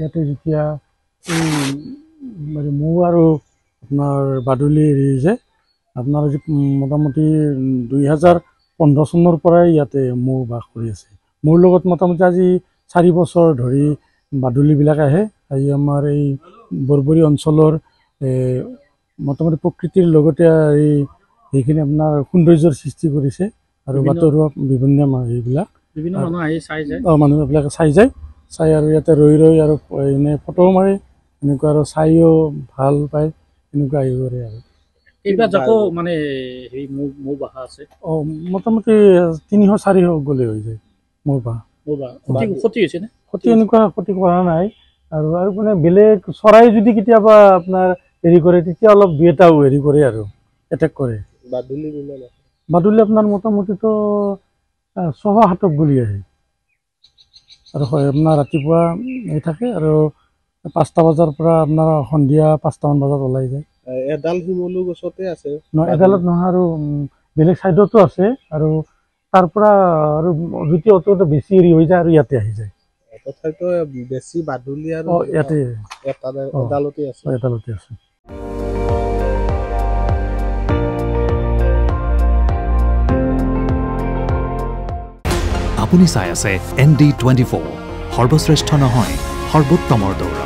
ইয়াতে যেতিয়া এই মানে মৌ আৰু আপোনাৰ বাদুলি এৰি যে আপোনাৰ আজি মোটামুটি 2015 চনৰ পৰাই ইয়াতে মৌ বাস কৰি আছে। মোৰ লগত মোটামুটি আজি 4 বছৰ ধৰি বাদুলিবিলাক আহে। আহি আমাৰ এই বৰবৰী অঞ্চলৰ মোটামুটি প্ৰকৃতিৰ লগতে এইখিনি আপোনাৰ সৌন্দৰ্যৰ সৃষ্টি কৰিছে আৰু বাটৰুৱা বিভিন্ন এইবিলাক মানুহ আহি চাই যায়। মানুহবিলাকে চাই যায়, চাই আৰু ইয়াতে ৰৈ আৰু এনে ফটো মাৰে, এনেকুৱা আৰু চাইও ভাল পায়, এনেকুৱা আহি কৰে আৰু এইবাৰ যাকো মানে হেৰি মৌ বাহা আছে মোটামুটি 300-400 গ'লে হৈ যায় মৌ বাহা। ক্ষতি হৈছে নে? ক্ষতি এনেকুৱা ক্ষতি কৰা নাই আৰু মানে বেলেগ চৰাই যদি কেতিয়াবা আপোনাৰ হেৰি কৰে তেতিয়া অলপ 2-এটাও হেৰি কৰে আৰু এটেক কৰে। বাদুলি আপোনাৰ মোটামুটিতো 600-700 গলি আহে আৰু হয় আপোনাৰ ৰাতিপুৱা এই থাকে আৰু 5টা বজাৰ পৰা আপোনাৰ সন্ধিয়া 5টামান বজাত ওলাই যায়। এডাল শিমলু গছতে আছে এডালত নহয় আৰু বেলেগ চাইডতো আছে আৰু তাৰ পৰা আৰু যদি অত বেছি হেৰি হৈ যায় আৰু ইয়াতে আহি যায়। তথাপিতো বেছি বাদুলি আৰু ইয়াতে এডালতে আছে। আপুনি চাই আছে ND24 সৰ্বশ্ৰেষ্ঠ নহয় সৰ্বোত্তমৰ দৌৰা।